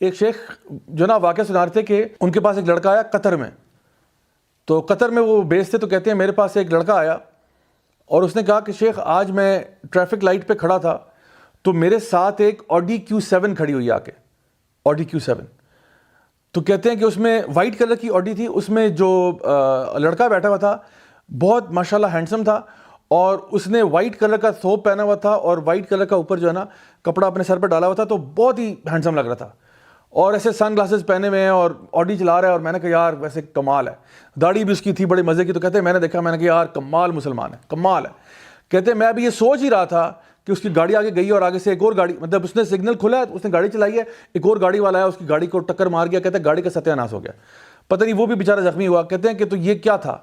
ایک شیخ جو نا واقعہ سنا رہے تھے کہ ان کے پاس ایک لڑکا آیا قطر میں، تو قطر میں وہ بیس تھے، تو کہتے ہیں میرے پاس ایک لڑکا آیا اور اس نے کہا کہ شیخ آج میں ٹریفک لائٹ پہ کھڑا تھا تو میرے ساتھ ایک آڈی Q7 کھڑی ہوئی آ کے، آڈی Q7، تو کہتے ہیں کہ اس میں وائٹ کلر کی آڈی تھی، اس میں جو لڑکا بیٹھا ہوا تھا بہت ماشاءاللہ ہینڈسم تھا، اور اس نے وائٹ کلر کا ثوب پہنا ہوا تھا اور وائٹ کلر کا اوپر جو ہے نا کپڑا اپنے سر پہ ڈالا ہوا تھا، تو بہت ہی ہینڈسم لگ رہا تھا، اور ایسے سن گلاسز پہنے ہوئے ہیں اور آڈی چلا رہا ہے، اور میں نے کہا یار ویسے کمال ہے، داڑھی بھی اس کی تھی بڑے مزے کی، تو کہتے ہیں میں نے دیکھا، میں نے کہا یار کمال مسلمان ہے، کمال ہے۔ کہتے ہیں میں ابھی یہ سوچ ہی رہا تھا کہ اس کی گاڑی آگے گئی اور آگے سے ایک اور گاڑی، مطلب اس نے سگنل کھلا ہے، اس نے گاڑی چلائی ہے، ایک اور گاڑی والا ہے، اس کی گاڑی کو ٹکر مار گیا، کہتے ہیں گاڑی کا ستیہ ناش ہو گیا، پتہ نہیں وہ بھی بیچارہ زخمی ہوا۔ کہتے ہیں کہ تو یہ کیا تھا،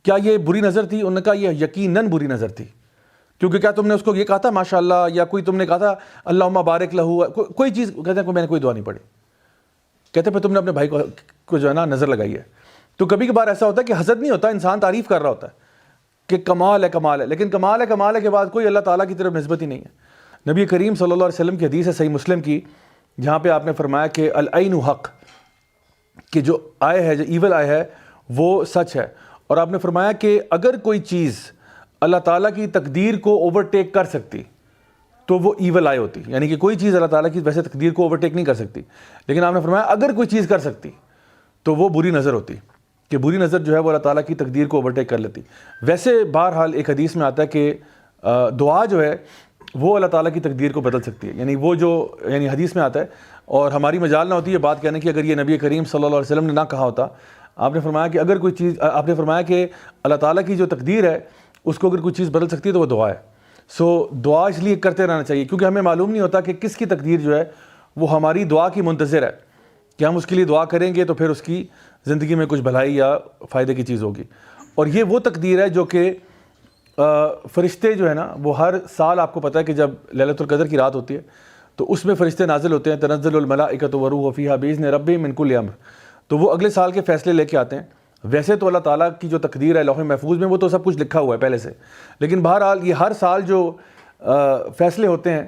کیا یہ بری نظر تھی؟ انہوں نے کہا یہ یقیناً بری نظر تھی، کیونکہ کیا تم نے اس کو یہ کہا تھا ماشاءاللہ، یا کوئی تم نے کہا تھا اللہم بارک لہو، کوئی چیز؟ کہتے ہیں میں نے کوئی دعا نہیں پڑھی۔ کہتے ہیں پھر تم نے اپنے بھائی کو جو ہے نا نظر لگائی ہے۔ تو کبھی کبھار ایسا ہوتا ہے کہ حسد نہیں ہوتا، انسان تعریف کر رہا ہوتا ہے کہ کمال ہے کمال ہے، لیکن کمال ہے کے بعد کوئی اللہ تعالیٰ کی طرف نسبت ہی نہیں ہے۔ نبی کریم صلی اللہ علیہ وسلم کی حدیث ہے صحیح مسلم کی، جہاں پہ آپ نے فرمایا کہ العین حق، کہ جو آئے ہے، جو ایول آئے ہے وہ سچ ہے، اور آپ نے فرمایا کہ اگر کوئی چیز اللہ تعالیٰ کی تقدیر کو اوورٹیک کر سکتی تو وہ ایول آئے ہوتی، یعنی کہ کوئی چیز اللہ تعالیٰ کی ویسے تقدیر کو اوورٹیک نہیں کر سکتی، لیکن آپ نے فرمایا اگر کوئی چیز کر سکتی تو وہ بری نظر ہوتی، کہ بری نظر جو ہے وہ اللہ تعالیٰ کی تقدیر کو اوورٹیک کر لیتی۔ ویسے بہرحال ایک حدیث میں آتا ہے کہ دعا جو ہے وہ اللہ تعالیٰ کی تقدیر کو بدل سکتی ہے، یعنی وہ جو یعنی حدیث میں آتا ہے، اور ہماری مجال نہ ہوتی ہے بات کہنے کی اگر یہ نبی کریم صلی اللہ علیہ وسلم نے نہ کہا ہوتا۔ آپ نے فرمایا کہ اگر کوئی چیز، آپ نے فرمایا کہ اللہ تعالیٰ کی جو تقدیر ہے اس کو اگر کوئی چیز بدل سکتی ہے تو وہ دعا ہے۔ سو دعا اس لیے کرتے رہنا چاہیے، کیونکہ ہمیں معلوم نہیں ہوتا کہ کس کی تقدیر جو ہے وہ ہماری دعا کی منتظر ہے، کہ ہم اس کے لیے دعا کریں گے تو پھر اس کی زندگی میں کچھ بھلائی یا فائدے کی چیز ہوگی۔ اور یہ وہ تقدیر ہے جو کہ فرشتے جو ہے نا وہ ہر سال، آپ کو پتہ ہے کہ جب لیلۃ القدر کی رات ہوتی ہے تو اس میں فرشتے نازل ہوتے ہیں، تنزل الملائکۃ والروح فیہا بإذن ربہم من کل امر، تو وہ اگلے سال کے فیصلے لے کے آتے ہیں۔ ویسے تو اللہ تعالیٰ کی جو تقدیر ہے لوح محفوظ میں وہ تو سب کچھ لکھا ہوا ہے پہلے سے، لیکن بہرحال یہ ہر سال جو فیصلے ہوتے ہیں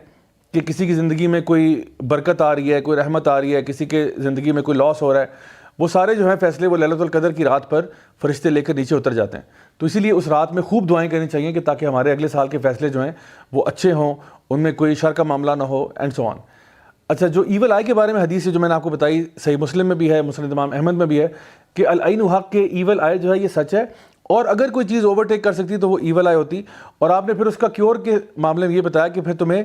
کہ کسی کی زندگی میں کوئی برکت آ رہی ہے، کوئی رحمت آ رہی ہے، کسی کے زندگی میں کوئی لاس ہو رہا ہے، وہ سارے جو ہیں فیصلے وہ لیلۃ القدر کی رات پر فرشتے لے کر نیچے اتر جاتے ہیں۔ تو اسی لیے اس رات میں خوب دعائیں کرنی چاہیے کہ تاکہ ہمارے اگلے سال کے فیصلے جو ہیں وہ اچھے ہوں، ان میں کوئی شر کا معاملہ نہ ہو، اینڈ سو آن۔ اچھا، جو ایول آئی کے بارے میں حدیث ہے جو میں نے آپ کو بتائی، صحیح مسلم میں بھی ہے، مسند امام احمد میں بھی ہے، کہ العین حق، کے ایول آئے جو ہے یہ سچ ہے، اور اگر کوئی چیز اوورٹیک کر سکتی تو وہ ایول آئے ہوتی۔ اور آپ نے پھر اس کا کیور کے معاملے میں یہ بتایا کہ پھر تمہیں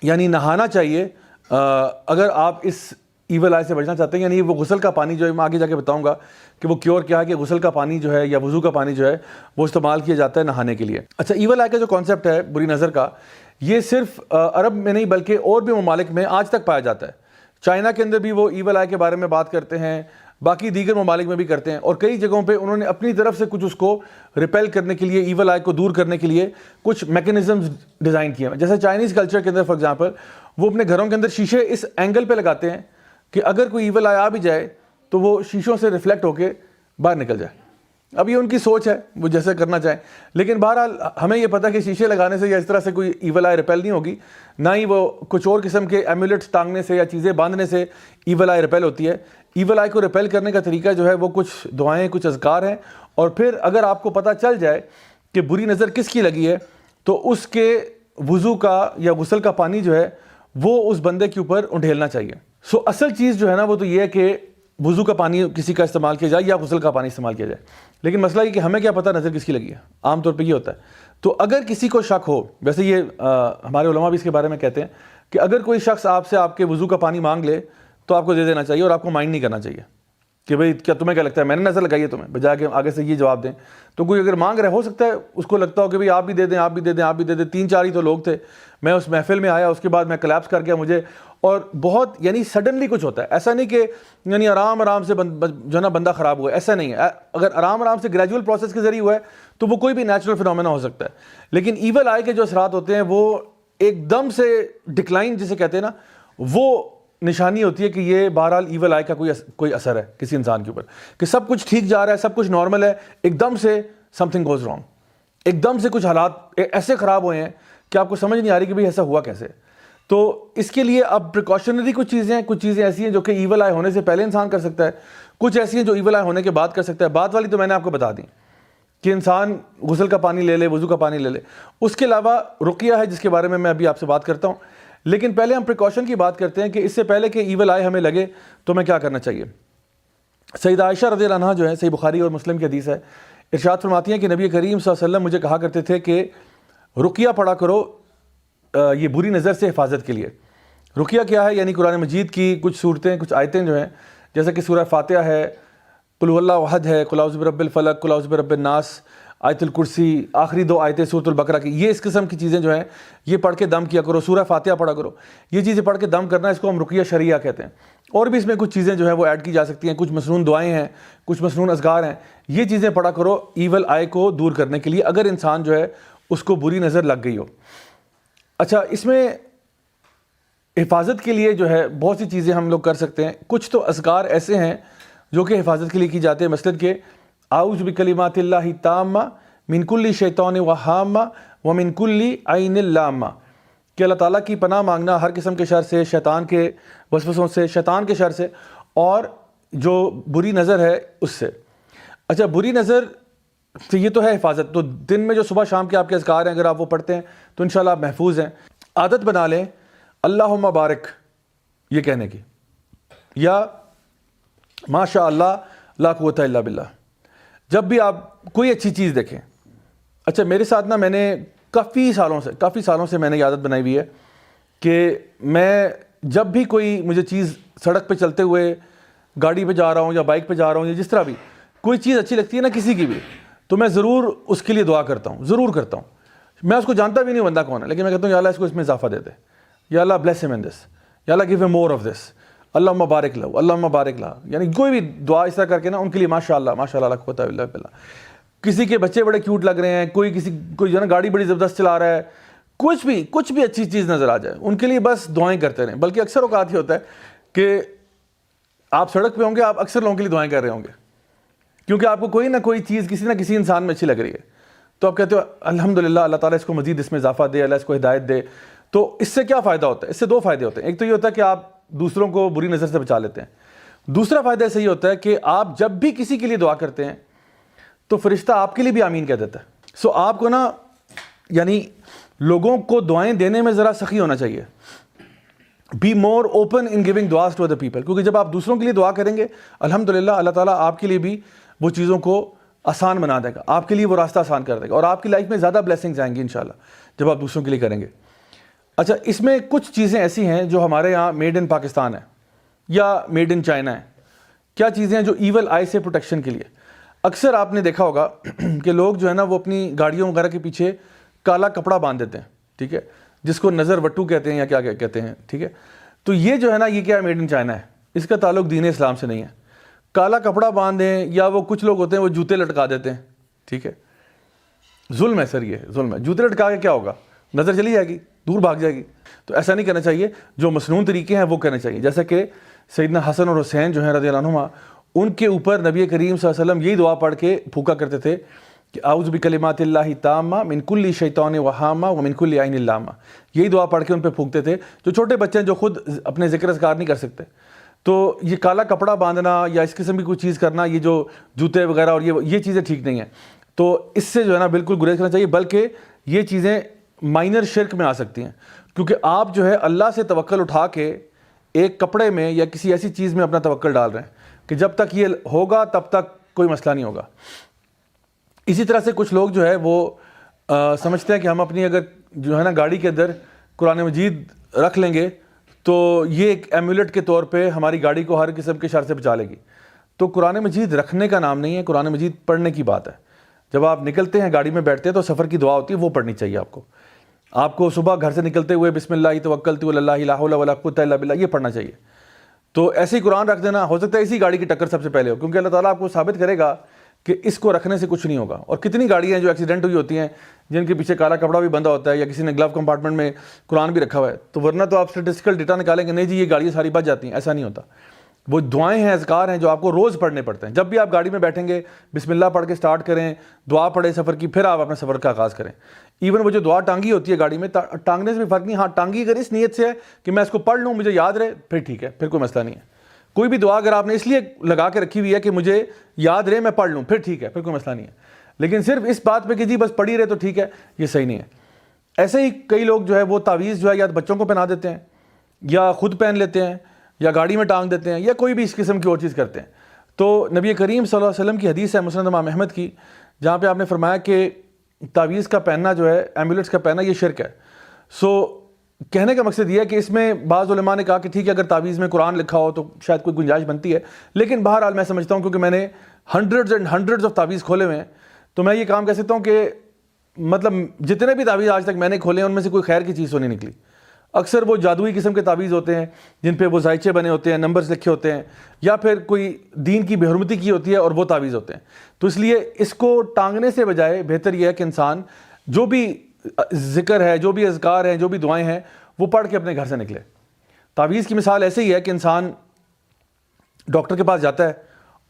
یعنی نہانا چاہیے اگر آپ اس ایول آئی سے بچنا چاہتے ہیں، یعنی وہ غسل کا پانی جو ہے، میں آگے جا کے بتاؤں گا کہ وہ کیور کیا ہے، کہ غسل کا پانی جو ہے یا وضو کا پانی جو ہے وہ استعمال کیا جاتا ہے نہانے کے لیے۔ اچھا، ایول آئی کا جو کانسیپٹ ہے بری نظر کا، یہ صرف عرب میں نہیں بلکہ اور بھی ممالک میں آج تک پایا جاتا ہے۔ چائنا کے اندر بھی وہ ایول آئی کے بارے میں بات کرتے ہیں، باقی دیگر ممالک میں بھی کرتے ہیں، اور کئی جگہوں پہ انہوں نے اپنی طرف سے کچھ اس کو ریپیل کرنے کے لیے، ایول آئی کو دور کرنے کے لیے کچھ میکنزمز ڈیزائن کیے ہیں۔ جیسے چائنیز کلچر کے اندر فار ایگزامپل، وہ اپنے گھروں کے اندر شیشے اس اینگل پہ لگاتے ہیں کہ اگر کوئی ایول آئی آ بھی جائے تو وہ شیشوں سے ریفلیکٹ ہو کے باہر نکل جائے۔ اب یہ ان کی سوچ ہے، وہ جیسے کرنا چاہیں، لیکن بہرحال ہمیں یہ پتہ کہ شیشے لگانے سے یا اس طرح سے کوئی ایول آئی ریپیل نہیں ہوگی، نہ ہی وہ کچھ اور قسم کے ایمولیٹس ٹانگنے سے یا چیزیں باندھنے سے ایول آئی ریپیل ہوتی ہے۔ ایول آئی کو ریپیل کرنے کا طریقہ جو ہے وہ کچھ دعائیں، کچھ اذکار ہیں، اور پھر اگر آپ کو پتہ چل جائے کہ بری نظر کس کی لگی ہے تو اس کے وضو کا یا غسل کا پانی جو ہے وہ اس بندے کے اوپر انڈھیلنا چاہیے۔ سو اصل چیز جو ہے نا وہ تو یہ ہے کہ وضو کا پانی کسی کا استعمال کیا جائے یا غسل کا پانی استعمال کیا جائے، لیکن مسئلہ یہ کہ ہمیں کیا پتہ نظر کس کی لگی ہے، عام طور پہ یہ ہوتا ہے۔ تو اگر کسی کو شک ہو، ویسے یہ ہمارے علماء بھی اس کے بارے میں کہتے ہیں کہ اگر کوئی شخص آپ سے آپ کے وضو کا پانی مانگ لے تو آپ کو دے دینا چاہیے، اور آپ کو مائنڈ نہیں کرنا چاہیے کہ بھئی کیا تمہیں کیا لگتا ہے میں نے نظر لگائی ہے تمہیں، بجائے کہ آگے سے یہ جواب دیں۔ تو کوئی اگر مانگ رہے، ہو سکتا ہے اس کو لگتا ہو کہ بھئی آپ بھی دے دیں، آپ بھی دے دیں، آپ بھی دے دیں، 3-4 ہی تو لوگ تھے، میں اس محفل میں آیا، اس کے بعد میں کلیپس کر گیا مجھے، اور بہت یعنی سڈنلی کچھ ہوتا ہے، ایسا نہیں کہ یعنی آرام سے جو ہے نا بندہ خراب ہوا ہے، ایسا نہیں ہے۔ اگر آرام سے گریجول پروسیس کے ذریعے ہوا ہے تو وہ کوئی بھی نیچرل فینومینا ہو سکتا ہے، لیکن ایول آئی کے جو اثرات ہوتے ہیں وہ ایک دم سے ڈکلائن جسے کہتے ہیں نا، وہ نشانی ہوتی ہے کہ یہ بہرحال ایول آئی کا کوئی اثر ہے کسی انسان کے اوپر، کہ سب کچھ ٹھیک جا رہا ہے، سب کچھ نارمل ہے، ایک دم سے سم تھنگ گوز رانگ، ایک دم سے کچھ حالات ایسے خراب ہوئے ہیں کہ آپ کو سمجھ نہیں آ رہی کہ بھئی ایسا ہوا کیسے۔ تو اس کے لیے اب پریکاشنری کچھ چیزیں ایسی ہیں جو کہ ایول آئی ہونے سے پہلے انسان کر سکتا ہے، کچھ ایسی ہیں جو ایول آئی ہونے کے بعد کر سکتا ہے. بعد والی تو میں نے آپ کو بتا دی کہ انسان غسل کا پانی لے لے، وضو کا پانی لے لے. اس کے علاوہ رقیہ ہے جس کے بارے میں ابھی آپ سے بات کرتا ہوں. لیکن پہلے ہم پریکاشن کی بات کرتے ہیں کہ اس سے پہلے کہ ایول آئے ہمیں لگے تو ہمیں کیا کرنا چاہیے. سیدہ عائشہ رضی اللہ عنہا جو ہے، صحیح بخاری اور مسلم کی حدیث ہے، ارشاد فرماتی ہیں کہ نبی کریم صلی اللہ علیہ وسلم مجھے کہا کرتے تھے کہ رقیہ پڑھا کرو یہ بری نظر سے حفاظت کے لیے. رقیہ کیا ہے؟ یعنی قرآن مجید کی کچھ صورتیں، کچھ آیتیں جو ہیں، جیسا کہ سورہ فاتحہ ہے، قل هو اللہ احد ہے، قل اعوذ برب الفلق، قل اعوذ برب الناس، آیت الکرسی، آخری 2 آیتیں سورۃ البقرہ کی، یہ اس قسم کی چیزیں جو ہیں یہ پڑھ کے دم کیا کرو. سورہ فاتحہ پڑھا کرو. یہ چیزیں پڑھ کے دم کرنا، اس کو ہم رقیہ شرعیہ کہتے ہیں. اور بھی اس میں کچھ چیزیں جو ہیں وہ ایڈ کی جا سکتی ہیں، کچھ مسنون دعائیں ہیں، کچھ مسنون اذکار ہیں. یہ چیزیں پڑھا کرو ایول آئی کو دور کرنے کے لیے، اگر انسان جو ہے اس کو بری نظر لگ گئی ہو. اچھا، اس میں حفاظت کے لیے جو ہے بہت سی چیزیں ہم لوگ کر سکتے ہیں. کچھ تو اذکار ایسے ہیں جو کہ حفاظت کے لیے کی جاتے ہیں، مثلاً کہ اعوذ بکلمات اللہ التامہ من کل شیطان وہامہ ومن کل عین لامہ، کہ اللہ تعالیٰ کی پناہ مانگنا ہر قسم کے شر سے، شیطان کے وسوسوں سے، شیطان کے شر سے، اور جو بری نظر ہے اس سے. اچھا، بری نظر تو یہ تو ہے حفاظت. تو دن میں جو صبح شام کے آپ کے اذکار ہیں، اگر آپ وہ پڑھتے ہیں تو انشاءاللہ آپ محفوظ ہیں. عادت بنا لیں اللہم بارک یہ کہنے کی، یا ماشاء اللہ لا قوت الا باللہ، جب بھی آپ کوئی اچھی چیز دیکھیں. اچھا، میرے ساتھ نا میں نے کافی سالوں سے میں نے عادت بنائی ہوئی ہے کہ میں جب بھی کوئی مجھے چیز سڑک پہ چلتے ہوئے، گاڑی پہ جا رہا ہوں یا بائک پہ جا رہا ہوں یا جس طرح بھی کوئی چیز اچھی لگتی ہے نا کسی کی بھی، تو میں ضرور اس کے لیے دعا کرتا ہوں، ضرور کرتا ہوں. میں اس کو جانتا بھی نہیں بندہ کون ہے، لیکن میں کہتا ہوں یا اللہ اس کو اس میں اضافہ دے دے، یا اللہ بلیس ہم ان دس، یا اللہ give a more of this, اللہم بارک لہ، اللہم بارک لہ. یعنی کوئی بھی دعا اس طرح کر کے نا ان کے لیے ماشاء اللہ لا قوت الا باللہ. کسی کے بچے بڑے کیوٹ لگ رہے ہیں، کوئی جو ہے نا گاڑی بڑی زبردست چلا رہا ہے، کچھ بھی اچھی چیز نظر آ جائے، ان کے لیے بس دعائیں کرتے رہیں. بلکہ اکثر اوقات یہ ہوتا ہے کہ آپ سڑک پہ ہوں گے، آپ اکثر لوگوں کے لیے دعائیں کر رہے ہوں گے، کیونکہ آپ کو کوئی نہ کوئی چیز کسی نہ کسی انسان میں اچھی لگ رہی ہے، تو آپ کہتے ہو الحمدللہ اللہ تعالیٰ اس کو مزید اس میں اضافہ دے، اللہ اس کو ہدایت دے. تو اس سے کیا فائدہ ہوتا ہے؟ اس سے 2 فائدے ہوتے ہیں. ایک تو یہ ہوتا ہے کہ آپ دوسروں کو بری نظر سے بچا لیتے ہیں. دوسرا فائدہ اس سے یہ ہوتا ہے کہ آپ جب بھی کسی کے لیے دعا کرتے ہیں تو فرشتہ آپ کے لیے بھی آمین کہہ دیتا ہے. سو آپ کو نا یعنی لوگوں کو دعائیں دینے میں ذرا سخی ہونا چاہیے. Be more open in giving دعاز ٹو ادر پیپل، کیونکہ جب آپ دوسروں کے لیے دعا کریں گے الحمدللہ اللہ تعالیٰ آپ کے لیے بھی وہ چیزوں کو آسان بنا دے گا، آپ کے لیے وہ راستہ آسان کر دے گا، اور آپ کی لائف میں زیادہ بلیسنگز آئیں گی انشاءاللہ جب آپ دوسروں کے لیے کریں گے. اچھا، اس میں کچھ چیزیں ایسی ہیں جو ہمارے یہاں میڈ ان پاکستان ہے یا میڈ ان چائنا ہے. کیا چیزیں ہیں جو ایول آئی سے پروٹیکشن کے لیے؟ اکثر آپ نے دیکھا ہوگا کہ لوگ جو ہے نا وہ اپنی گاڑیوں وغیرہ کے پیچھے کالا کپڑا باندھ دیتے ہیں، ٹھیک ہے، جس کو نظر وٹو کہتے ہیں یا کیا کہتے ہیں، ٹھیک ہے. تو یہ جو ہے نا یہ کیا ہے؟ میڈ ان چائنا ہے. اس کا تعلق دین اسلام سے نہیں ہے. کالا کپڑا باندھیں، یا وہ کچھ لوگ ہوتے ہیں وہ جوتے لٹکا دیتے ہیں، ٹھیک ہے. ظلم ہے سر، یہ ظلم ہے. جوتے لٹکا کے کیا ہوگا؟ نظر چلی جائے گی، دور بھاگ جائے گی. تو ایسا نہیں کرنا چاہیے. جو مسنون طریقے ہیں وہ کرنے چاہیے، جیسا کہ سیدنا حسن اور حسین جو ہیں رضی اللہ عنہما، ان کے اوپر نبی کریم صلی اللہ علیہ وسلم یہی دعا پڑھ کے پھونکا کرتے تھے کہ اعوذ بکلمات اللہ التامہ من کل شیطان وہامہ ومن کل عین لامہ. یہی دعا پڑھ کے ان پہ پھونکتے تھے. جو چھوٹے بچے ہیں جو خود اپنے ذکر اذکار نہیں کر سکتے، تو یہ کالا کپڑا باندھنا یا اس قسم کی کوئی چیز کرنا، یہ جو جوتے وغیرہ اور یہ چیزیں ٹھیک نہیں ہیں. تو اس سے جو ہے نا بالکل گریز کرنا چاہیے. بلکہ یہ چیزیں مائنر شرک میں آ سکتی ہیں، کیونکہ آپ جو ہے اللہ سے توکل اٹھا کے ایک کپڑے میں یا کسی ایسی چیز میں اپنا توکل ڈال رہے ہیں کہ جب تک یہ ہوگا تب تک کوئی مسئلہ نہیں ہوگا. اسی طرح سے کچھ لوگ جو ہے وہ سمجھتے ہیں کہ ہم اپنی اگر جو ہے نا گاڑی کے اندر قرآن مجید رکھ لیں گے تو یہ ایک ایمولیٹ کے طور پہ ہماری گاڑی کو ہر قسم کے شر سے بچا لے گی. تو قرآن مجید رکھنے کا نام نہیں ہے، قرآن مجید پڑھنے کی بات ہے. جب آپ نکلتے ہیں گاڑی میں بیٹھتے ہیں تو سفر کی دعا ہوتی ہے، وہ پڑھنی چاہیے آپ کو صبح گھر سے نکلتے ہوئے بسم اللہ توکلت علی اللہ لا حول ولا قوۃ الا باللہ یہ پڑھنا چاہیے. تو ایسے ہی قرآن رکھ دینا، ہو سکتا ہے اسی گاڑی کی ٹکر سب سے پہلے ہو، کیونکہ اللہ تعالیٰ آپ کو ثابت کرے گا کہ اس کو رکھنے سے کچھ نہیں ہوگا. اور کتنی گاڑیاں ہیں جو ایکسیڈنٹ ہوئی ہوتی ہیں جن کے پیچھے کالا کپڑا بھی بندھا ہوتا ہے، یا کسی نے گلو کمپارٹمنٹ میں قرآن بھی رکھا ہوا ہے. تو ورنہ تو آپ اسٹیٹسٹیکل ڈیٹا نکالیں گے نہیں جی یہ گاڑیاں ساری بچ جاتی ہیں، ایسا نہیں ہوتا. وہ دعائیں ہیں، اذکار ہیں جو آپ کو روز پڑھنے پڑتے ہیں. جب بھی آپ گاڑی میں بیٹھیں گے بسم اللہ پڑھ کے سٹارٹ کریں، دعا پڑھیں سفر کی، پھر آپ اپنے سفر کا آغاز کریں. ایون وہ جو دعا ٹانگی ہوتی ہے گاڑی میں، ٹانگنے سے بھی فرق نہیں. ہاں ٹانگی اگر اس نیت سے ہے کہ میں اس کو پڑھ لوں مجھے یاد رہے، پھر ٹھیک ہے، پھر کوئی مسئلہ نہیں ہے. کوئی بھی دعا اگر آپ نے اس لیے لگا کے رکھی ہوئی ہے کہ مجھے یاد رہے میں پڑھ لوں، پھر ٹھیک ہے، پھر کوئی مسئلہ نہیں ہے. لیکن صرف اس بات پہ کہ جی بس پڑھی رہے تو ٹھیک ہے، یہ صحیح نہیں ہے. ایسے ہی کئی لوگ جو ہے وہ تعویذ جو ہے یا بچوں کو پہنا دیتے ہیں، یا خود پہن لیتے ہیں، یا گاڑی میں ٹانگ دیتے ہیں، یا کوئی بھی اس قسم کی اور چیز کرتے ہیں. تو نبی کریم صلی اللہ علیہ وسلم کی حدیث ہے مسند امام احمد کی، جہاں پہ آپ نے فرمایا کہ تعویذ کا پہننا جو ہے، ایمولیٹس کا پہننا، یہ شرک ہے. سو کہنے کا مقصد یہ ہے کہ اس میں بعض علماء نے کہا کہ ٹھیک ہے اگر تعویذ میں قرآن لکھا ہو تو شاید کوئی گنجائش بنتی ہے. لیکن بہرحال میں سمجھتا ہوں، کیونکہ میں نے ہنڈریڈز اینڈ ہنڈریڈز آف تعویذ کھولے ہوئے ہیں، تو میں یہ کام کہہ سکتا ہوں کہ مطلب جتنے بھی تعویذ آج تک میں نے کھولے ہیں ان میں سے کوئی خیر کی چیز تو نہیں نکلی. اکثر وہ جادوئی قسم کے تعویذ ہوتے ہیں جن پہ وہ زائچے بنے ہوتے ہیں، نمبرز لکھے ہوتے ہیں، یا پھر کوئی دین کی بے حرمتی کی ہوتی ہے اور وہ تعویذ ہوتے ہیں. تو اس لیے اس کو ٹانگنے سے بجائے بہتر یہ ہے کہ انسان جو بھی ذکر ہے، جو بھی اذکار ہیں، جو بھی دعائیں ہیں، وہ پڑھ کے اپنے گھر سے نکلے. تعویذ کی مثال ایسے ہی ہے کہ انسان ڈاکٹر کے پاس جاتا ہے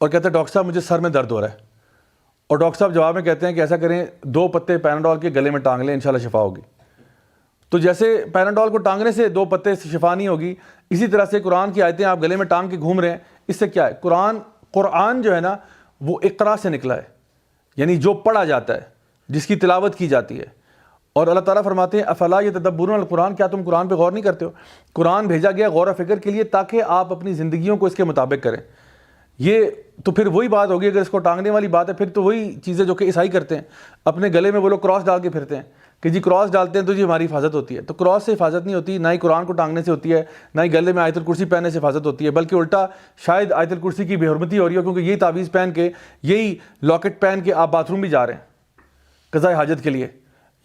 اور کہتا ہے ڈاکٹر صاحب مجھے سر میں درد ہو رہا ہے، اور ڈاکٹر صاحب جواب میں کہتے ہیں کہ ایسا کریں 2 پتے پیناڈول کے گلے میں ٹانگ لیں، انشاءاللہ شفا ہوگی. تو جیسے پیناڈول کو ٹانگنے سے 2 پتے سے شفا نہیں ہوگی، اسی طرح سے قرآن کی آیتیں آپ گلے میں ٹانگ کے گھوم رہے ہیں، اس سے کیا ہے؟ قرآن جو ہے نا وہ اقرا سے نکلا ہے، یعنی جو پڑھا جاتا ہے، جس کی تلاوت کی جاتی ہے. اور اللہ تعالیٰ فرماتے ہیں افلا یتدبرون القرآن، کیا تم قرآن پہ غور نہیں کرتے ہو؟ قرآن بھیجا گیا غور و فکر کے لیے تاکہ آپ اپنی زندگیوں کو اس کے مطابق کریں. یہ تو پھر وہی بات ہوگی، اگر اس کو ٹانگنے والی بات ہے پھر تو وہی چیزیں جو کہ عیسائی کرتے ہیں، اپنے گلے میں وہ لوگ کراس ڈال کے پھرتے ہیں کہ جی کراس ڈالتے ہیں تو جی ہماری حفاظت ہوتی ہے. تو کراس سے حفاظت نہیں ہوتی، نہ ہی قرآن کو ٹانگنے سے ہوتی ہے، نہ ہی گلے میں آیت الکرسی پہننے سے حفاظت ہوتی ہے، بلکہ الٹا شاید آیت الکرسی کی بے حرمتی ہو رہی ہے، کیونکہ یہی تعویذ پہن کے، یہی لاکٹ پہن کے آپ باتھ روم بھی جا رہے ہیں قضاء حاجت کے لیے.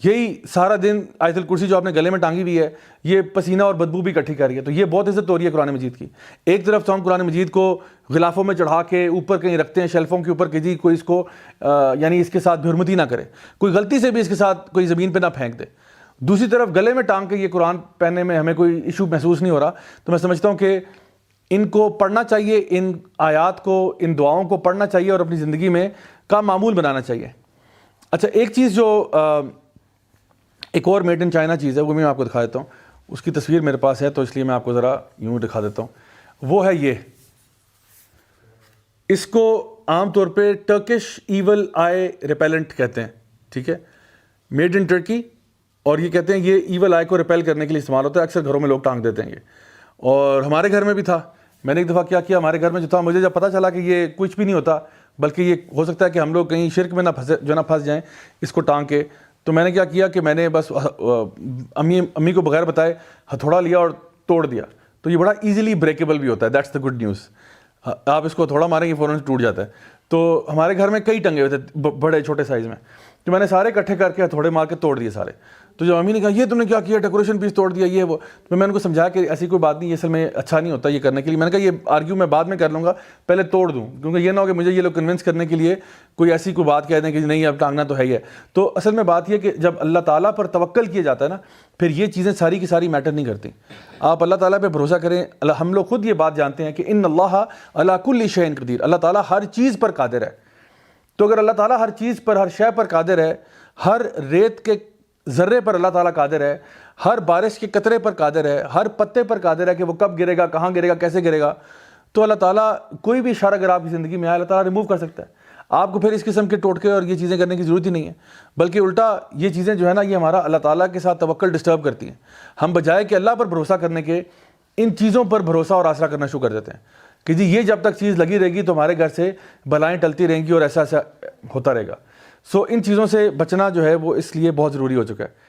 یہی سارا دن آیت الکرسی جو آپ نے گلے میں ٹانگی ہوئی ہے، یہ پسینہ اور بدبو بھی اکٹھی کر رہی ہے. تو یہ بہت عزت ہو رہی ہے قرآن مجید کی. ایک طرف تو ہم قرآن مجید کو غلافوں میں چڑھا کے اوپر کہیں رکھتے ہیں، شیلفوں کے اوپر، کہ جی کوئی اس کو یعنی اس کے ساتھ بے حرمتی نہ کرے، کوئی غلطی سے بھی اس کے ساتھ کوئی زمین پہ نہ پھینک دے. دوسری طرف گلے میں ٹانگ کے یہ قرآن پہننے میں ہمیں کوئی ایشو محسوس نہیں ہو رہا. تو میں سمجھتا ہوں کہ ان کو پڑھنا چاہیے، ان آیات کو، ان دعاؤں کو پڑھنا چاہیے اور اپنی زندگی میں کا معمول بنانا چاہیے. اچھا ایک چیز جو ایک اور میڈ ان چائنا چیز ہے، وہ میں آپ کو دکھا دیتا ہوں. اس کی تصویر میرے پاس ہے تو اس لیے میں آپ کو ذرا یوں دکھا دیتا ہوں. وہ ہے یہ، اس کو عام طور پہ ٹرکش ایول آئی ریپیلنٹ کہتے ہیں، ٹھیک ہے، میڈ ان ٹرکی. اور یہ کہتے ہیں یہ ایول آئی کو ریپیل کرنے کے لیے استعمال ہوتا ہے. اکثر گھروں میں لوگ ٹانگ دیتے ہیں یہ، اور ہمارے گھر میں بھی تھا. میں نے ایک دفعہ کیا کیا، ہمارے گھر میں جو تھا، مجھے جب پتہ چلا کہ یہ کچھ بھی نہیں ہوتا بلکہ یہ ہو سکتا ہے کہ ہم لوگ کہیں شرک میں نہ پھنس جائیں اس کو ٹانگ کے، تو میں نے کیا کیا کہ میں نے بس امی کو بغیر بتائے ہتھوڑا لیا اور توڑ دیا. تو یہ بڑا ایزیلی بریکیبل بھی ہوتا ہے، دیٹس دا گڈ نیوز. آپ اس کو ہتھوڑا ماریں گے فوراً ٹوٹ جاتا ہے. تو ہمارے گھر میں کئی ٹنگے ہوئے تھے بڑے چھوٹے سائز میں، تو میں نے سارے اکٹھے کر کے ہتھوڑے مار کے توڑ دیے سارے. تو جب امی نے کہا یہ تم نے کیا کیا، ڈیکوریشن پیس توڑ دیا یہ وہ، تو میں نے ان کو سمجھایا کہ ایسی کوئی بات نہیں، یہ اصل میں اچھا نہیں ہوتا یہ کرنے کے لیے. میں نے کہا یہ آرگیو میں بعد میں کر لوں گا، پہلے توڑ دوں، کیونکہ یہ نہ ہو کہ مجھے یہ لوگ کنونس کرنے کے لیے کوئی ایسی کوئی بات کہہ دیں کہ نہیں اب ٹانگنا تو ہے ہی ہے. تو اصل میں بات یہ کہ جب اللہ تعالیٰ پر توکل کیا جاتا ہے نا، پھر یہ چیزیں ساری کی ساری میٹر نہیں کرتی. آپ اللہ تعالیٰ پہ بھروسہ کریں. ہم لوگ خود یہ بات جانتے ہیں کہ ان اللہ علی کل شیء قدیر، اللہ تعالیٰ ہر چیز پر قادر ہے. تو اگر اللہ تعالیٰ ہر چیز پر، ہر شے پر قادر ہے، ہر ریت کے ذرے پر اللہ تعالیٰ قادر ہے، ہر بارش کے قطرے پر قادر ہے، ہر پتے پر قادر ہے کہ وہ کب گرے گا، کہاں گرے گا، کیسے گرے گا، تو اللہ تعالیٰ کوئی بھی اشارہ اگر آپ کی زندگی میں آئے اللہ تعالیٰ ریموو کر سکتا ہے. آپ کو پھر اس قسم کے ٹوٹکے اور یہ چیزیں کرنے کی ضرورت ہی نہیں ہے، بلکہ الٹا یہ چیزیں جو ہے نا یہ ہمارا اللہ تعالیٰ کے ساتھ توکل ڈسٹرب کرتی ہیں. ہم بجائے کہ اللہ پر بھروسہ کرنے کے ان چیزوں پر بھروسہ اور آسرا کرنا شروع کر دیتے ہیں کہ جی یہ جب تک چیز لگی رہے گی تو ہمارے گھر سے بلائیں ٹلتی رہیں گی اور ایسا ہوتا رہے گا. سو ان چیزوں سے بچنا جو ہے وہ اس لیے بہت ضروری ہو چکا ہے.